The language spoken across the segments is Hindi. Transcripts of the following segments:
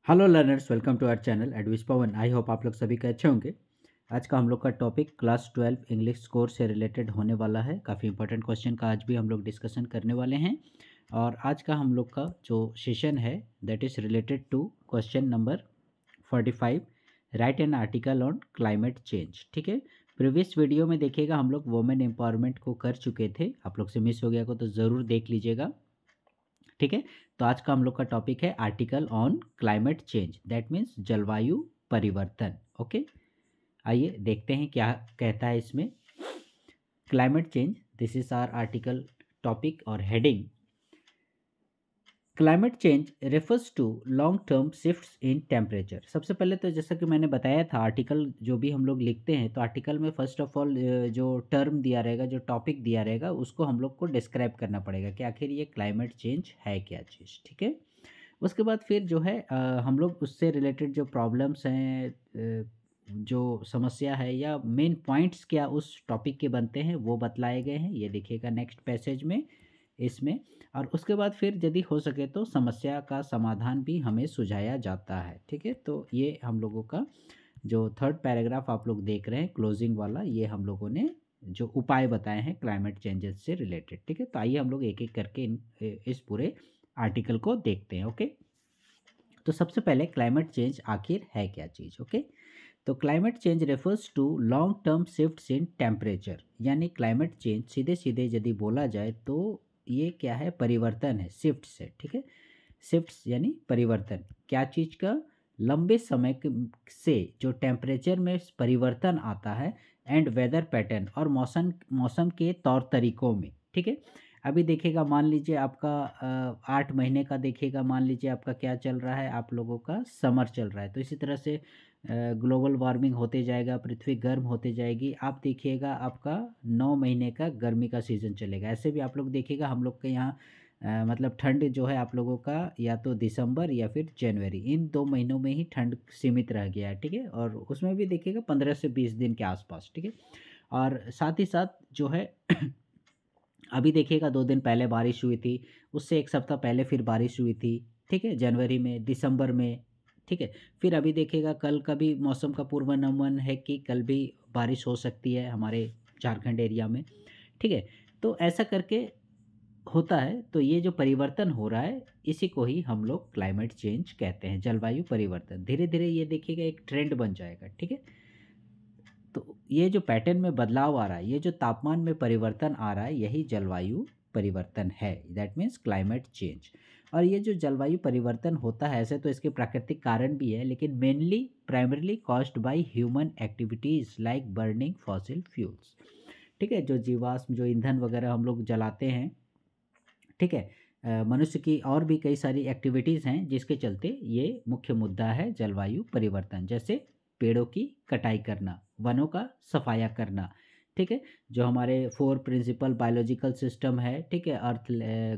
Hello learners, welcome to our channel advice Pawan. I hope आप लोग सभी के अच्छे होंगे। आज का हम लोग का टॉपिक क्लास 12 इंग्लिश कोर्स से रिलेटेड होने वाला है। काफ़ी इंपॉर्टेंट क्वेश्चन का आज भी हम लोग डिस्कशन करने वाले हैं। और आज का हम लोग का जो सेशन है that is related to question number 45, right an article on climate change. ठीक है, प्रीवियस वीडियो में देखिएगा हम लोग वुमेन एम्पावरमेंट को कर चुके थे। आप लोग से मिस हो गया को तो ज़रूर देख लीजिएगा। ठीक है, तो आज का हम लोग का टॉपिक है article on climate change, that means जलवायु परिवर्तन। ओके, आइए देखते हैं क्या कहता है इसमें। Climate change, this is our article topic और heading. Climate change refers to long term shifts in temperature. सबसे पहले तो जैसा कि मैंने बताया था, आर्टिकल जो भी हम लोग लिखते हैं तो आर्टिकल में फर्स्ट ऑफ ऑल जो टर्म दिया रहेगा, जो टॉपिक दिया रहेगा, उसको हम लोग को डिस्क्राइब करना पड़ेगा कि आखिर ये क्लाइमेट चेंज है क्या चीज़। ठीक है, उसके बाद फिर जो है हम लोग उससे रिलेटेड जो प्रॉब्लम्स हैं, जो समस्या है या मेन पॉइंट्स क्या उस टॉपिक के बनते हैं वो बतलाए गए हैं। ये देखिएगा नेक्स्ट पैसेज में इसमें। और उसके बाद फिर यदि हो सके तो समस्या का समाधान भी हमें सुझाया जाता है। ठीक है, तो ये हम लोगों का जो थर्ड पैराग्राफ आप लोग देख रहे हैं क्लोजिंग वाला, ये हम लोगों ने जो उपाय बताए हैं क्लाइमेट चेंजेस से रिलेटेड। ठीक है, तो आइए हम लोग एक एक करके इस पूरे आर्टिकल को देखते हैं। ओके, तो सबसे पहले क्लाइमेट चेंज आखिर है क्या चीज़। ओके, तो climate change refers to long term shifts in temperature, यानी क्लाइमेट चेंज सीधे सीधे यदि बोला जाए तो ये क्या है, परिवर्तन है, शिफ्ट से। ठीक है, शिफ्ट्स यानी परिवर्तन, क्या चीज़ का, लंबे समय से जो टेम्परेचर में परिवर्तन आता है एंड वेदर पैटर्न, और मौसम मौसम के तौर तरीकों में। ठीक है, अभी देखिएगा, मान लीजिए आपका 8 महीने का देखिएगा, मान लीजिए आपका क्या चल रहा है, आप लोगों का समर चल रहा है, तो इसी तरह से ग्लोबल वार्मिंग होते जाएगा, पृथ्वी गर्म होते जाएगी। आप देखिएगा आपका 9 महीने का गर्मी का सीज़न चलेगा। ऐसे भी आप लोग देखिएगा हम लोग के यहाँ मतलब ठंड जो है आप लोगों का या तो दिसंबर या फिर जनवरी, इन 2 महीनों में ही ठंड सीमित रह गया है। ठीक है, और उसमें भी देखिएगा 15 से 20 दिन के आसपास। ठीक है, और साथ ही साथ जो है अभी देखिएगा 2 दिन पहले बारिश हुई थी, उससे 1 सप्ताह पहले फिर बारिश हुई थी। ठीक है, जनवरी में, दिसंबर में। ठीक है, फिर अभी देखिएगा कल का भी मौसम का पूर्वानुमान है कि कल भी बारिश हो सकती है हमारे झारखंड एरिया में। ठीक है, तो ऐसा करके होता है। तो ये जो परिवर्तन हो रहा है इसी को ही हम लोग क्लाइमेट चेंज कहते हैं, जलवायु परिवर्तन। धीरे धीरे ये देखिएगा एक ट्रेंड बन जाएगा। ठीक है, तो ये जो पैटर्न में बदलाव आ रहा है, ये जो तापमान में परिवर्तन आ रहा है, यही जलवायु परिवर्तन है, दैट मीन्स क्लाइमेट चेंज। और ये जो जलवायु परिवर्तन होता है, ऐसे तो इसके प्राकृतिक कारण भी है, लेकिन mainly primarily caused by human activities like burning fossil fuels. ठीक है, जो जीवाश्म, जो ईंधन वगैरह हम लोग जलाते हैं। ठीक है, मनुष्य की और भी कई सारी एक्टिविटीज़ हैं जिसके चलते ये मुख्य मुद्दा है जलवायु परिवर्तन। जैसे पेड़ों की कटाई करना, वनों का सफाया करना। ठीक है, जो हमारे 4 प्रिंसिपल बायोलॉजिकल सिस्टम है, ठीक है, अर्थ,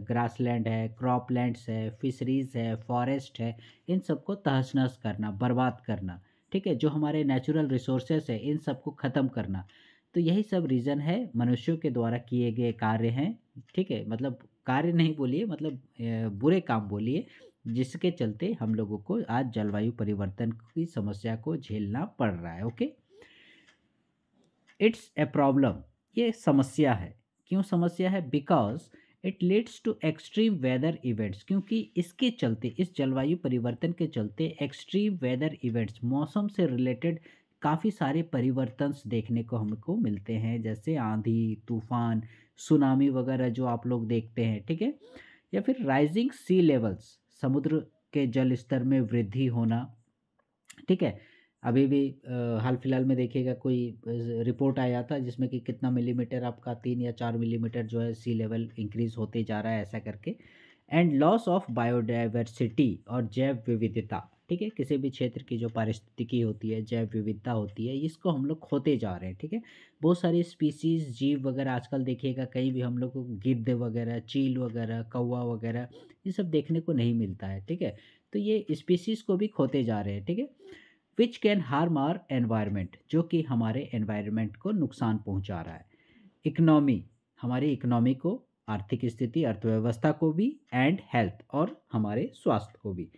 ग्रासलैंड है, क्रॉपलैंड्स है, फिशरीज़ है, फॉरेस्ट है, इन सबको तहस नहस करना, बर्बाद करना। ठीक है, जो हमारे नेचुरल रिसोर्सेस है इन सबको ख़त्म करना। तो यही सब रीज़न है, मनुष्यों के द्वारा किए गए कार्य हैं। ठीक है, मतलब कार्य नहीं बोलिए, मतलब बुरे काम बोलिए, जिसके चलते हम लोगों को आज जलवायु परिवर्तन की समस्या को झेलना पड़ रहा है। ओके, इट्स ए प्रॉब्लम, ये समस्या है। क्यों समस्या है? Because it leads to extreme weather events, क्योंकि इसके चलते, इस जलवायु परिवर्तन के चलते एक्सट्रीम वेदर इवेंट्स, मौसम से रिलेटेड काफ़ी सारे परिवर्तन देखने को हमको मिलते हैं, जैसे आंधी, तूफान, सुनामी वगैरह जो आप लोग देखते हैं। ठीक है, या फिर राइजिंग सी लेवल्स, समुद्र के जल स्तर में वृद्धि होना। ठीक है, अभी भी हाल फिलहाल में देखिएगा कोई रिपोर्ट आया था जिसमें कि कितना मिलीमीटर, आपका 3 या 4 मिलीमीटर जो है सी लेवल इंक्रीज होते जा रहा है, ऐसा करके। एंड लॉस ऑफ बायोडाइवर्सिटी, और जैव विविधता। ठीक है, किसी भी क्षेत्र की जो पारिस्थितिकी होती है, जैव विविधता होती है, इसको हम लोग खोते जा रहे हैं। ठीक है, बहुत सारी स्पीसीज, जीव वगैरह आजकल देखिएगा कहीं भी हम लोग को गिद्ध वगैरह, चील वगैरह, कौवा वगैरह, ये सब देखने को नहीं मिलता है। ठीक है, तो ये स्पीसीज को भी खोते जा रहे हैं। ठीक है, which can harm our environment, जो कि हमारे एनवायरनमेंट को नुकसान पहुंचा रहा है। इकोनॉमी, हमारी इकोनॉमी को, आर्थिक स्थिति, अर्थव्यवस्था को भी, एंड हेल्थ, और हमारे स्वास्थ्य को भी।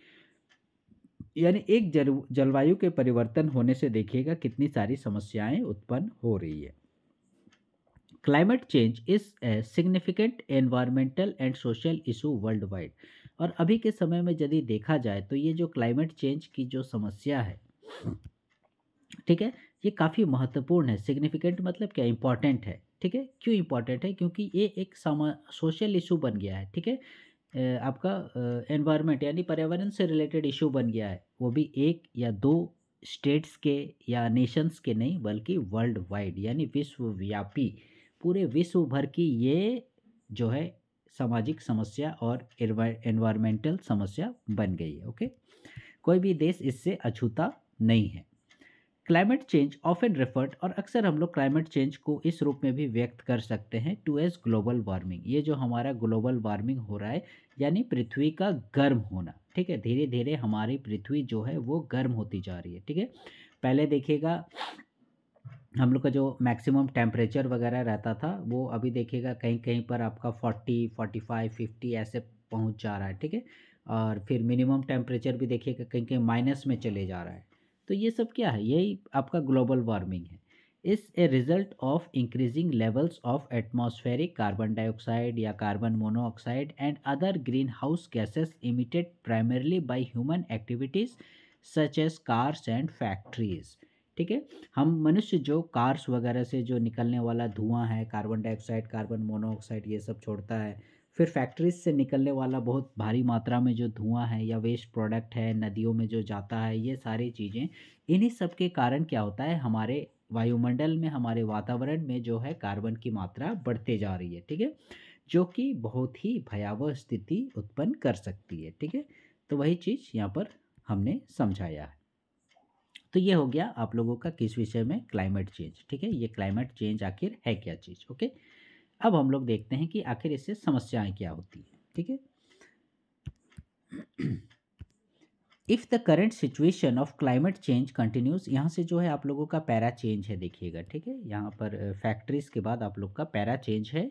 यानी एक जलवायु के परिवर्तन होने से देखिएगा कितनी सारी समस्याएं उत्पन्न हो रही है। Climate change is a significant environmental and social issue world wide. और अभी के समय में यदि देखा जाए तो ये जो क्लाइमेट चेंज की जो समस्या है, ठीक है, ये काफ़ी महत्वपूर्ण है। सिग्निफिकेंट मतलब क्या, इंपॉर्टेंट है। ठीक है, क्यों इंपॉर्टेंट है? क्योंकि ये एक सोशल इशू बन गया है। ठीक है, आपका एनवायरनमेंट यानी पर्यावरण से रिलेटेड इशू बन गया है, वो भी एक या दो स्टेट्स के या नेशंस के नहीं, बल्कि वर्ल्ड वाइड यानी विश्वव्यापी, पूरे विश्व भर की ये जो है सामाजिक समस्या और एनवायरमेंटल समस्या बन गई है। ओके, कोई भी देश इससे अछूता नहीं है। क्लाइमेट चेंज ऑफन रेफर्ड, और अक्सर हम लोग क्लाइमेट चेंज को इस रूप में भी व्यक्त कर सकते हैं, टू एज ग्लोबल वार्मिंग। ये जो हमारा ग्लोबल वार्मिंग हो रहा है यानी पृथ्वी का गर्म होना। ठीक है, धीरे धीरे हमारी पृथ्वी जो है वो गर्म होती जा रही है। ठीक है, पहले देखिएगा हम लोग का जो मैक्सिमम टेम्परेचर वगैरह रहता था, वो अभी देखिएगा कहीं कहीं पर आपका 40, 45, 50 ऐसे पहुंच जा रहा है। ठीक है, और फिर मिनिमम टेम्परेचर भी देखिएगा कहीं कहीं माइनस में चले जा रहा है। तो ये सब क्या है? यही आपका ग्लोबल वार्मिंग है। Is a result of increasing levels of atmospheric carbon dioxide या carbon monoxide and other green house gases emitted primarily by human activities such as cars and factories. ठीक है, हम मनुष्य जो कार्स वगैरह से जो निकलने वाला धुआं है, कार्बन डाइऑक्साइड, कार्बन मोनोऑक्साइड, ये सब छोड़ता है। फिर फैक्ट्रीज से निकलने वाला बहुत भारी मात्रा में जो धुआं है या वेस्ट प्रोडक्ट है, नदियों में जो जाता है, ये सारी चीज़ें, इन्हीं सब के कारण क्या होता है, हमारे वायुमंडल में, हमारे वातावरण में जो है कार्बन की मात्रा बढ़ते जा रही है। ठीक है, जो कि बहुत ही भयावह स्थिति उत्पन्न कर सकती है। ठीक है, तो वही चीज़ यहाँ पर हमने समझाया है। तो ये हो गया आप लोगों का किस विषय में, क्लाइमेट चेंज। ठीक है, ये क्लाइमेट चेंज आखिर है क्या चीज़। ओके, अब हम लोग देखते हैं कि आखिर इससे समस्याएं क्या होती हैं। ठीक है, if the current situation of climate change continues, यहाँ से जो है आप लोगों का पैरा चेंज है, देखिएगा। ठीक है, यहाँ पर फैक्ट्रीज के बाद आप लोग का पैरा चेंज है।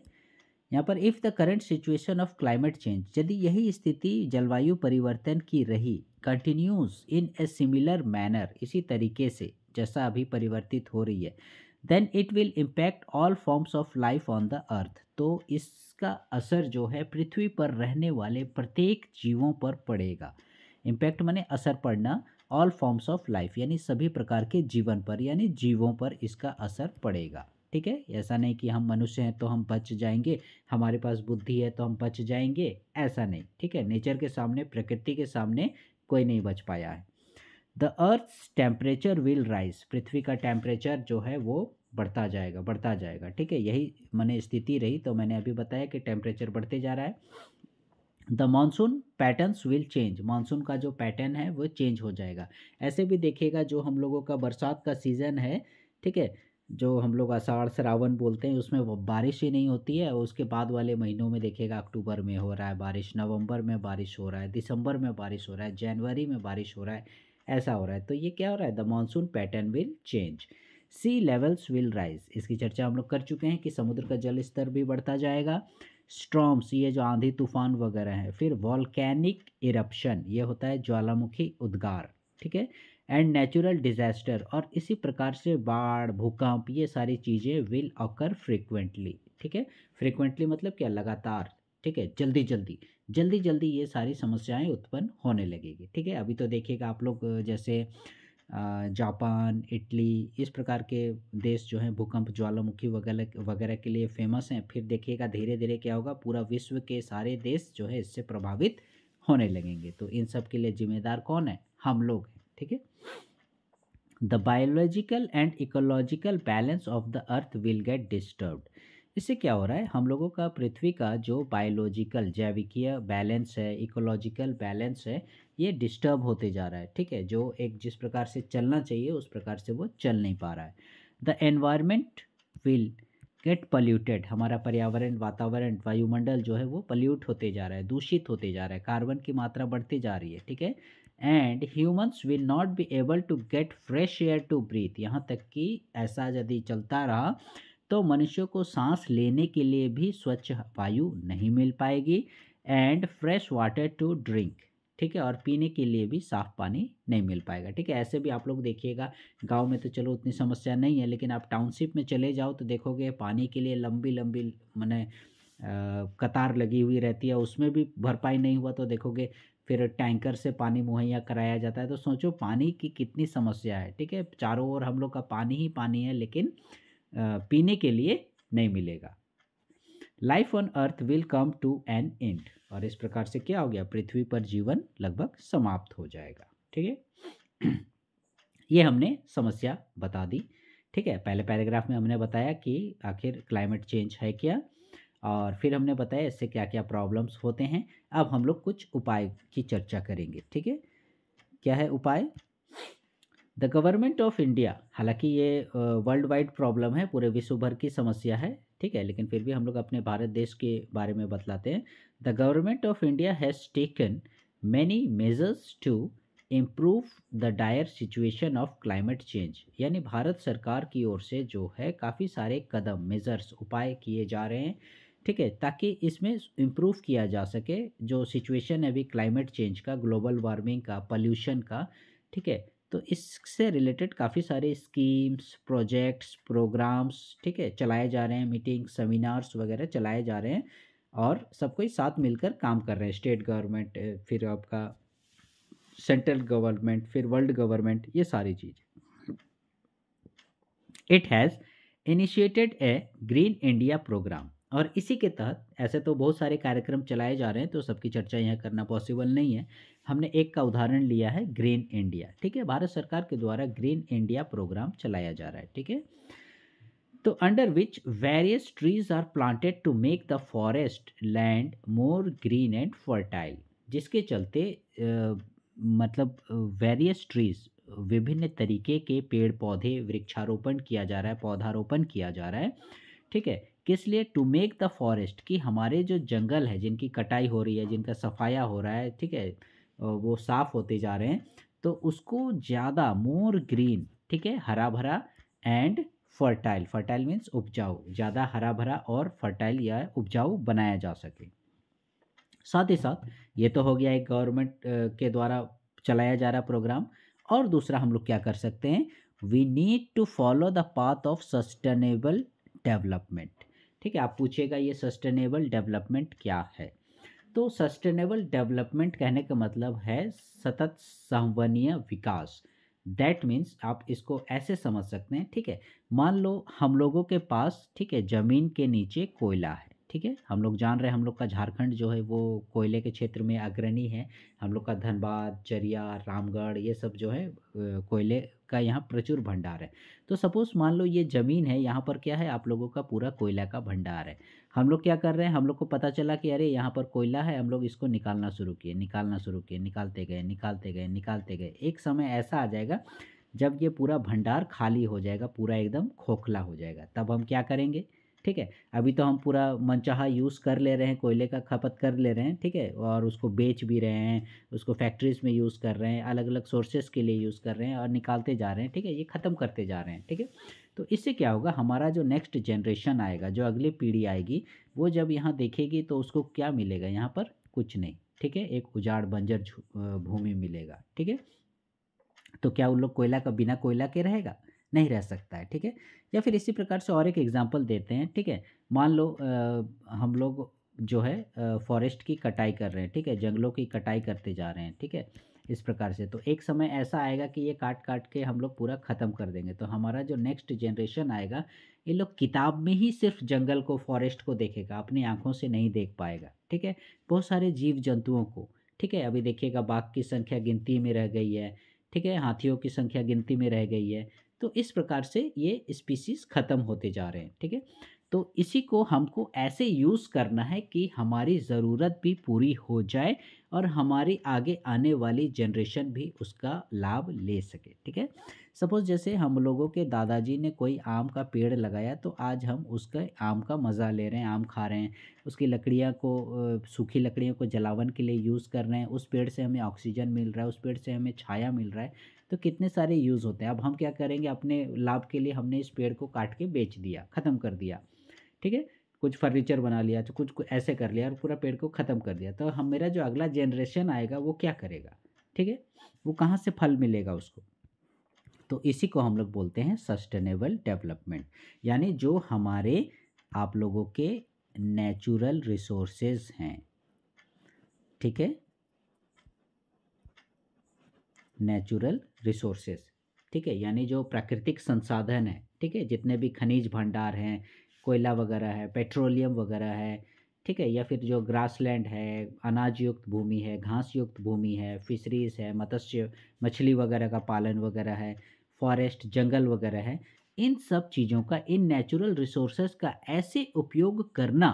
यहाँ पर if the current situation of climate change, यदि यही स्थिति जलवायु परिवर्तन की रही, continues in a similar manner, इसी तरीके से जैसा अभी परिवर्तित हो रही है, then it will impact all forms of life on the earth, तो इसका असर जो है पृथ्वी पर रहने वाले प्रत्येक जीवों पर पड़ेगा। इम्पैक्ट माने असर पड़ना, ऑल फॉर्म्स ऑफ लाइफ यानी सभी प्रकार के जीवन पर, यानी जीवों पर इसका असर पड़ेगा। ठीक है, ऐसा नहीं कि हम मनुष्य हैं तो हम बच जाएंगे, हमारे पास बुद्धि है तो हम बच जाएंगे, ऐसा नहीं। ठीक है, नेचर के सामने, प्रकृति के सामने कोई नहीं बच पाया है। The earth's temperature will rise, पृथ्वी का टेम्परेचर जो है वो बढ़ता जाएगा, बढ़ता जाएगा। ठीक है, यही मैंने स्थिति रही, तो मैंने अभी बताया कि टेम्परेचर बढ़ते जा रहा है। The monsoon patterns will change, monsoon का जो पैटर्न है वो चेंज हो जाएगा। ऐसे भी देखिएगा जो हम लोगों का बरसात का सीज़न है, ठीक है, जो हम लोग आषाढ़ श्रावण बोलते हैं, उसमें वो बारिश ही नहीं होती है। और उसके बाद वाले महीनों में देखिएगा अक्टूबर में हो रहा है बारिश, नवंबर में बारिश हो रहा है, दिसंबर में बारिश हो रहा है, जनवरी में बारिश हो रहा है, ऐसा हो रहा है। तो ये क्या हो रहा है, the monsoon pattern will change. Sea levels will rise, इसकी चर्चा हम लोग कर चुके हैं कि समुद्र का जल स्तर भी बढ़ता जाएगा। स्ट्रॉम्स, ये जो आंधी तूफान वगैरह है। फिर वॉल्केनिक इरप्शन, ये होता है ज्वालामुखी उद्गार। ठीक है, एंड नेचुरल डिजास्टर, और इसी प्रकार से बाढ़, भूकंप, ये सारी चीज़ें विल ऑकर फ्रिक्वेंटली। ठीक है, फ्रिक्वेंटली मतलब क्या, लगातार। ठीक है, जल्दी जल्दी जल्दी जल्दी ये सारी समस्याएं उत्पन्न होने लगेगी। ठीक है, अभी तो देखिएगा आप लोग जैसे जापान, इटली, इस प्रकार के देश जो हैं भूकंप, ज्वालामुखी वगैरह वगैरह के लिए फेमस हैं। फिर देखिएगा धीरे धीरे क्या होगा, पूरा विश्व के सारे देश जो है इससे प्रभावित होने लगेंगे। तो इन सब के लिए जिम्मेदार कौन है, हम लोग हैं। ठीक है, the biological and ecological balance of the earth will get disturbed. इससे क्या हो रहा है, हम लोगों का पृथ्वी का जो बायोलॉजिकल जैविकीय बैलेंस है, इकोलॉजिकल बैलेंस है, ये डिस्टर्ब होते जा रहा है। ठीक है, जो एक जिस प्रकार से चलना चाहिए उस प्रकार से वो चल नहीं पा रहा है। The environment will get polluted, हमारा पर्यावरण, वातावरण, वायुमंडल जो है वो पल्यूट होते जा रहा है, दूषित होते जा रहा है, कार्बन की मात्रा बढ़ती जा रही है। ठीक है, and humans will not be able to get fresh air to breathe, यहाँ तक कि ऐसा यदि चलता रहा तो मनुष्यों को सांस लेने के लिए भी स्वच्छ वायु नहीं मिल पाएगी, and fresh water to drink. ठीक है, और पीने के लिए भी साफ़ पानी नहीं मिल पाएगा, ठीक है। ऐसे भी आप लोग देखिएगा, गाँव में तो चलो उतनी समस्या नहीं है, लेकिन आप टाउनशिप में चले जाओ तो देखोगे पानी के लिए लंबी-लंबी माने कतार लगी हुई रहती है, उसमें भी भरपाई नहीं हुआ तो देखोगे फिर टैंकर से पानी मुहैया कराया जाता है। तो सोचो पानी की कितनी समस्या है, ठीक है। चारों ओर हम लोग का पानी ही पानी है, लेकिन पीने के लिए नहीं मिलेगा। Life on earth will come to an end, और इस प्रकार से क्या हो गया, पृथ्वी पर जीवन लगभग समाप्त हो जाएगा, ठीक है। ये हमने समस्या बता दी, ठीक है। पहले पैराग्राफ में हमने बताया कि आखिर क्लाइमेट चेंज है क्या, और फिर हमने बताया इससे क्या क्या प्रॉब्लम्स होते हैं। अब हम लोग कुछ उपाय की चर्चा करेंगे, ठीक है। क्या है उपाय? द गवर्नमेंट ऑफ इंडिया, हालांकि ये वर्ल्ड वाइड प्रॉब्लम है, पूरे विश्व भर की समस्या है, ठीक है, लेकिन फिर भी हम लोग अपने भारत देश के बारे में बतलाते हैं। The government of India has taken many measures to improve the dire situation of climate change, यानी भारत सरकार की ओर से जो है काफ़ी सारे कदम, मेजर्स, उपाय किए जा रहे हैं, ठीक है, ताकि इसमें इम्प्रूव किया जा सके जो सिचुएशन है अभी क्लाइमेट चेंज का, ग्लोबल वार्मिंग का, पॉल्यूशन का, ठीक है। तो इससे रिलेटेड काफ़ी सारे स्कीम्स, प्रोजेक्ट्स, प्रोग्राम्स, ठीक है, चलाए जा रहे हैं, मीटिंग, सेमिनार्स वगैरह चलाए जा रहे हैं, और सब कोई साथ मिलकर काम कर रहे हैं, स्टेट गवर्नमेंट, फिर आपका सेंट्रल गवर्नमेंट, फिर वर्ल्ड गवर्नमेंट, ये सारी चीज़। It has initiated a green India programme, और इसी के तहत, ऐसे तो बहुत सारे कार्यक्रम चलाए जा रहे हैं तो सबकी चर्चा यहाँ करना पॉसिबल नहीं है, हमने एक का उदाहरण लिया है, ग्रीन इंडिया, ठीक है। भारत सरकार के द्वारा ग्रीन इंडिया प्रोग्राम चलाया जा रहा है, ठीक है। तो under which various trees are planted to make the forest land more green and fertile, जिसके चलते मतलब वेरियस ट्रीज, विभिन्न तरीके के पेड़ पौधे, वृक्षारोपण किया जा रहा है, पौधारोपण किया जा रहा है, ठीक है। किस लिए? टू मेक द फॉरेस्ट, कि हमारे जो जंगल है जिनकी कटाई हो रही है, जिनका सफाया हो रहा है, ठीक है, वो साफ होते जा रहे हैं, तो उसको ज़्यादा मोर ग्रीन, ठीक है, हरा भरा, एंड फर्टाइल, फर्टाइल मीन्स उपजाऊ, ज़्यादा हरा भरा और फर्टाइल या उपजाऊ बनाया जा सके। साथ ही साथ ये तो हो गया एक गवर्नमेंट के द्वारा चलाया जा रहा प्रोग्राम, और दूसरा हम लोग क्या कर सकते हैं, we need to follow the path of sustainable development, ठीक है। आप पूछेगा ये सस्टेनेबल डेवलपमेंट क्या है, तो सस्टेनेबल डेवलपमेंट कहने का मतलब है सतत संवहनीय विकास। दैट मीन्स आप इसको ऐसे समझ सकते हैं, ठीक है। मान लो हम लोगों के पास, ठीक है, ज़मीन के नीचे कोयला है, ठीक है, हम लोग जान रहे हैं हम लोग का झारखंड जो है वो कोयले के क्षेत्र में अग्रणी है, हम लोग का धनबाद, चरिया, रामगढ़, ये सब जो है कोयले का यहाँ प्रचुर भंडार है। तो सपोज़ मान लो ये ज़मीन है, यहाँ पर क्या है, आप लोगों का पूरा कोयला का भंडार है। हम लोग क्या कर रहे हैं, हम लोग को पता चला कि अरे यहाँ पर कोयला है, हम लोग इसको निकालना शुरू किए, निकालना शुरू किए, निकालते गए, निकालते गए, निकालते गए। एक समय ऐसा आ जाएगा जब ये पूरा भंडार खाली हो जाएगा, पूरा एकदम खोखला हो जाएगा, तब हम क्या करेंगे, ठीक है। अभी तो हम पूरा मनचाहा यूज़ कर ले रहे हैं, कोयले का खपत कर ले रहे हैं, ठीक है, और उसको बेच भी रहे हैं, उसको फैक्ट्रीज़ में यूज़ कर रहे हैं, अलग अलग सोर्सेज़ के लिए यूज़ कर रहे हैं, और निकालते जा रहे हैं, ठीक है, ये ख़त्म करते जा रहे हैं, ठीक है। तो इससे क्या होगा, हमारा जो नेक्स्ट जनरेशन आएगा, जो अगली पीढ़ी आएगी, वो जब यहाँ देखेगी तो उसको क्या मिलेगा, यहाँ पर कुछ नहीं, ठीक है, एक उजाड़ बंजर भूमि मिलेगा, ठीक है। तो क्या उन लोग कोयला का, बिना कोयला के रहेगा? नहीं रह सकता है, ठीक है। या फिर इसी प्रकार से और एक एग्जांपल देते हैं, ठीक है। मान लो हम लोग जो है फॉरेस्ट की कटाई कर रहे हैं, ठीक है, जंगलों की कटाई करते जा रहे हैं, ठीक है, इस प्रकार से। तो एक समय ऐसा आएगा कि ये काट काट के हम लोग पूरा ख़त्म कर देंगे, तो हमारा जो नेक्स्ट जनरेशन आएगा, ये लोग किताब में ही सिर्फ जंगल को, फॉरेस्ट को देखेगा, अपनी आँखों से नहीं देख पाएगा, ठीक है। बहुत सारे जीव जंतुओं को, ठीक है, अभी देखिएगा बाघ की संख्या गिनती में रह गई है, ठीक है, हाथियों की संख्या गिनती में रह गई है। तो इस प्रकार से ये स्पीसीज़ ख़त्म होते जा रहे हैं, ठीक है। तो इसी को हमको ऐसे यूज़ करना है कि हमारी ज़रूरत भी पूरी हो जाए, और हमारी आगे आने वाली जनरेशन भी उसका लाभ ले सके, ठीक है। सपोज़ जैसे हम लोगों के दादाजी ने कोई आम का पेड़ लगाया, तो आज हम उसका आम का मज़ा ले रहे हैं, आम खा रहे हैं, उसकी लकड़ियाँ को, सूखी लकड़ियों को जलावन के लिए यूज़ कर रहे हैं, उस पेड़ से हमें ऑक्सीजन मिल रहा है, उस पेड़ से हमें छाया मिल रहा है, तो कितने सारे यूज़ होते हैं। अब हम क्या करेंगे, अपने लाभ के लिए हमने इस पेड़ को काट के बेच दिया, ख़त्म कर दिया, ठीक है। कुछ फर्नीचर बना लिया, तो कुछ ऐसे कर लिया और पूरा पेड़ को ख़त्म कर दिया, तो हम मेरा जो अगला जनरेशन आएगा वो क्या करेगा, ठीक है? वो कहाँ से फल मिलेगा उसको? तो इसी को हम लोग बोलते हैं सस्टेनेबल डेवलपमेंट, यानी जो हमारे आप लोगों के नेचुरल रिसोर्सेज हैं, ठीक है, नेचुरल रिसोर्सेज, ठीक है, यानी जो प्राकृतिक संसाधन है, ठीक है, जितने भी खनिज भंडार हैं, कोयला वगैरह है, पेट्रोलियम वगैरह है, ठीक है, या फिर जो ग्रासलैंड है, अनाज युक्त भूमि है, घास युक्त भूमि है, फिशरीज है, मत्स्य मछली वगैरह का पालन वगैरह है, फॉरेस्ट जंगल वगैरह है, इन सब चीज़ों का, इन नेचुरल रिसोर्सेज का ऐसे उपयोग करना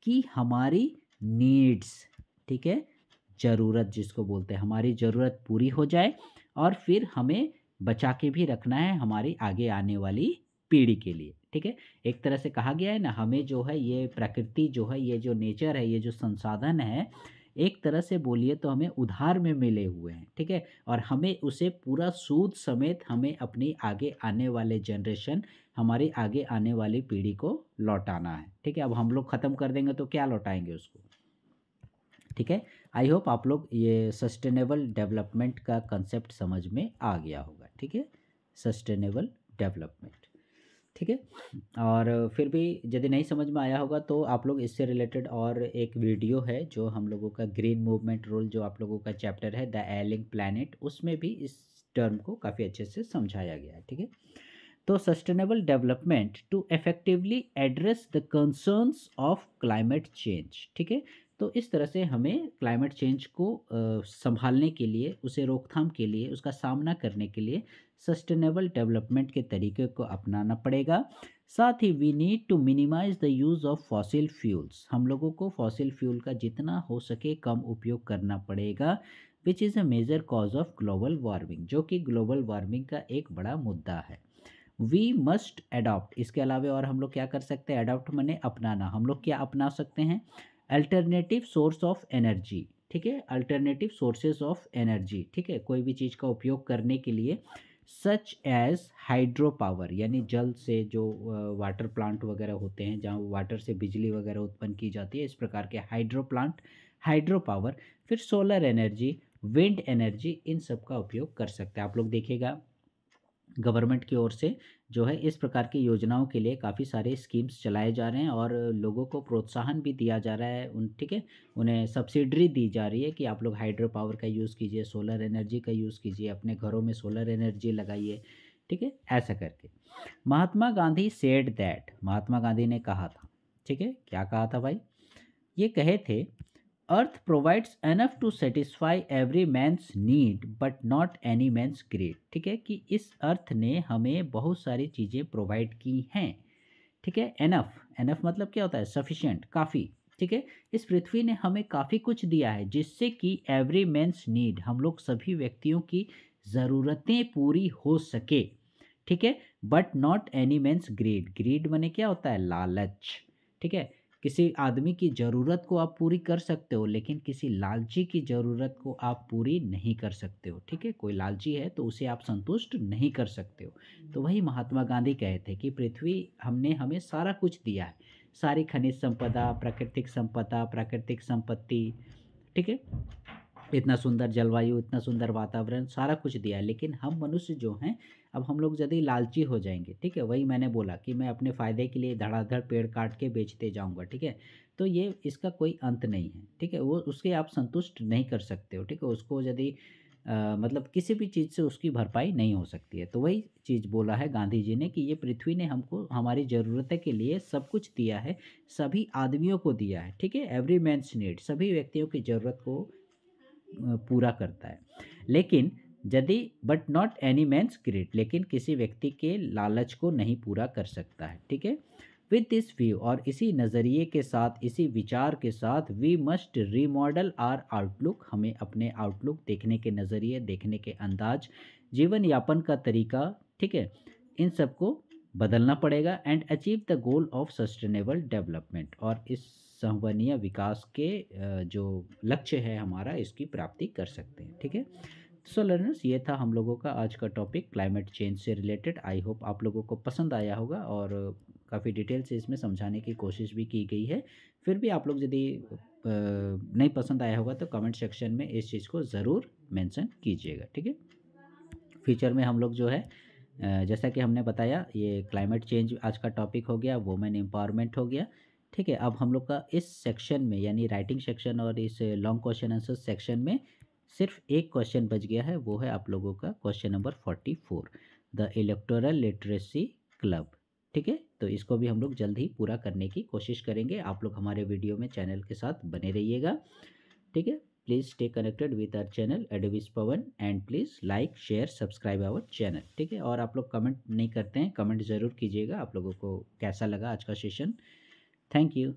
कि हमारी नीड्स, ठीक है, ज़रूरत जिसको बोलते हैं, हमारी ज़रूरत पूरी हो जाए और फिर हमें बचा के भी रखना है हमारी आगे आने वाली पीढ़ी के लिए, ठीक है। एक तरह से कहा गया है ना, हमें जो है ये प्रकृति जो है, ये जो नेचर है, ये जो संसाधन है, एक तरह से बोलिए तो हमें उधार में मिले हुए हैं, ठीक है, और हमें उसे पूरा सूद समेत हमें अपनी आगे आने वाले जनरेशन, हमारी आगे आने वाली पीढ़ी को लौटाना है, ठीक है। अब हम लोग ख़त्म कर देंगे तो क्या लौटाएंगे उसको, ठीक है। आई होप आप लोग ये सस्टेनेबल डेवलपमेंट का कंसेप्ट समझ में आ गया होगा, ठीक है, सस्टेनेबल डेवलपमेंट, ठीक है। और फिर भी यदि नहीं समझ में आया होगा तो आप लोग इससे रिलेटेड और एक वीडियो है जो हम लोगों का ग्रीन मूवमेंट रोल, जो आप लोगों का चैप्टर है द एलिंग प्लैनेट, उसमें भी इस टर्म को काफ़ी अच्छे से समझाया गया है, ठीक है। तो sustainable development to effectively address the concerns of climate change, ठीक है। तो इस तरह से हमें क्लाइमेट चेंज को संभालने के लिए, उसे रोकथाम के लिए, उसका सामना करने के लिए सस्टेनेबल डेवलपमेंट के तरीके को अपनाना पड़ेगा। साथ ही we need to minimise the use of fossil fuels, हम लोगों को फॉसिल फ्यूल का जितना हो सके कम उपयोग करना पड़ेगा, which is a major cause of global warming, जो कि ग्लोबल वार्मिंग का एक बड़ा मुद्दा है। वी मस्ट अडॉप्ट, इसके अलावा और हम लोग क्या कर सकते हैं, अडॉप्ट माने अपनाना, हम लोग क्या अपना सकते हैं, अल्टरनेटिव सोर्स ऑफ एनर्जी, ठीक है, अल्टरनेटिव सोर्सेज ऑफ एनर्जी, ठीक है, कोई भी चीज़ का उपयोग करने के लिए, सच एज हाइड्रो पावर, यानी जल से जो वाटर प्लांट वगैरह होते हैं जहाँ वाटर से बिजली वगैरह उत्पन्न की जाती है, इस प्रकार के हाइड्रो प्लांट, हाइड्रो पावर, फिर सोलर एनर्जी, विंड एनर्जी, इन सब का उपयोग कर सकते हैं। आप लोग देखिएगा गवर्नमेंट की ओर से जो है इस प्रकार की योजनाओं के लिए काफ़ी सारे स्कीम्स चलाए जा रहे हैं और लोगों को प्रोत्साहन भी दिया जा रहा है, उन, ठीक है, उन्हें सब्सिडी दी जा रही है कि आप लोग हाइड्रो पावर का यूज़ कीजिए, सोलर एनर्जी का यूज़ कीजिए, अपने घरों में सोलर एनर्जी लगाइए, ठीक है, ऐसा करके। महात्मा गांधी सेड दैट, महात्मा गांधी ने कहा था, ठीक है, क्या कहा था भाई, ये कहे थे, earth provides enough to satisfy every man's need but not any man's greed, ठीक है, कि इस अर्थ ने हमें बहुत सारी चीज़ें प्रोवाइड की हैं, ठीक है, एनफ, एनफ मतलब क्या होता है, सफिशिएंट, काफ़ी, ठीक है, इस पृथ्वी ने हमें काफ़ी कुछ दिया है जिससे कि एवरी मैंस नीड, हम लोग सभी व्यक्तियों की ज़रूरतें पूरी हो सके, ठीक है, but not any man's greed, greed माने क्या होता है, लालच, ठीक है, किसी आदमी की ज़रूरत को आप पूरी कर सकते हो लेकिन किसी लालची की ज़रूरत को आप पूरी नहीं कर सकते हो, ठीक है, कोई लालची है तो उसे आप संतुष्ट नहीं कर सकते हो। तो वही महात्मा गांधी कहे थे कि पृथ्वी हमने हमें सारा कुछ दिया है, सारी खनिज संपदा, प्राकृतिक संपत्ति, ठीक है, इतना सुंदर जलवायु, इतना सुंदर वातावरण, सारा कुछ दिया है, लेकिन हम मनुष्य जो हैं, अब हम लोग यदि लालची हो जाएंगे, ठीक है, वही मैंने बोला कि मैं अपने फ़ायदे के लिए धड़ाधड़ पेड़ काट के बेचते जाऊंगा, ठीक है, तो ये इसका कोई अंत नहीं है, ठीक है, वो उसके आप संतुष्ट नहीं कर सकते हो, ठीक है, उसको यदि मतलब किसी भी चीज़ से उसकी भरपाई नहीं हो सकती है। तो वही चीज़ बोला है गांधी जी ने कि ये पृथ्वी ने हमको हमारी ज़रूरतें के लिए सब कुछ दिया है, सभी आदमियों को दिया है, ठीक है, एवरी मैंस नीड, सभी व्यक्तियों की ज़रूरत को पूरा करता है, लेकिन यदि but not any man's greed, लेकिन किसी व्यक्ति के लालच को नहीं पूरा कर सकता है, ठीक है। विद दिस व्यू, और इसी नज़रिए के साथ, इसी विचार के साथ, we must remodel our outlook, हमें अपने आउटलुक, देखने के नज़रिए, देखने के अंदाज, जीवन यापन का तरीका, ठीक है, इन सबको बदलना पड़ेगा and achieve the goal of sustainable development, और इस संवहनीय विकास के जो लक्ष्य है हमारा, इसकी प्राप्ति कर सकते हैं, ठीक है। सो लर्नर्स, ये था हम लोगों का आज का टॉपिक क्लाइमेट चेंज से रिलेटेड। आई होप आप लोगों को पसंद आया होगा और काफ़ी डिटेल से इसमें समझाने की कोशिश भी की गई है। फिर भी आप लोग यदि नहीं पसंद आया होगा तो कमेंट सेक्शन में इस चीज़ को ज़रूर मेंशन कीजिएगा, ठीक है। फ्यूचर में हम लोग जो है जैसा कि हमने बताया, ये क्लाइमेट चेंज आज का टॉपिक हो गया, वुमेन एम्पावरमेंट हो गया, ठीक है। अब हम लोग का इस सेक्शन में यानी राइटिंग सेक्शन और इस लॉन्ग क्वेश्चन आंसर सेक्शन में सिर्फ एक क्वेश्चन बच गया है, वो है आप लोगों का question number 44, the electoral literacy club, ठीक है। तो इसको भी हम लोग जल्द ही पूरा करने की कोशिश करेंगे। आप लोग हमारे वीडियो में चैनल के साथ बने रहिएगा, ठीक है। Please stay connected with our channel advice Pawan and please like share subscribe our channel, ठीक है। और आप लोग कमेंट नहीं करते हैं, कमेंट ज़रूर कीजिएगा आप लोगों को कैसा लगा आज का सेशन। Thank you.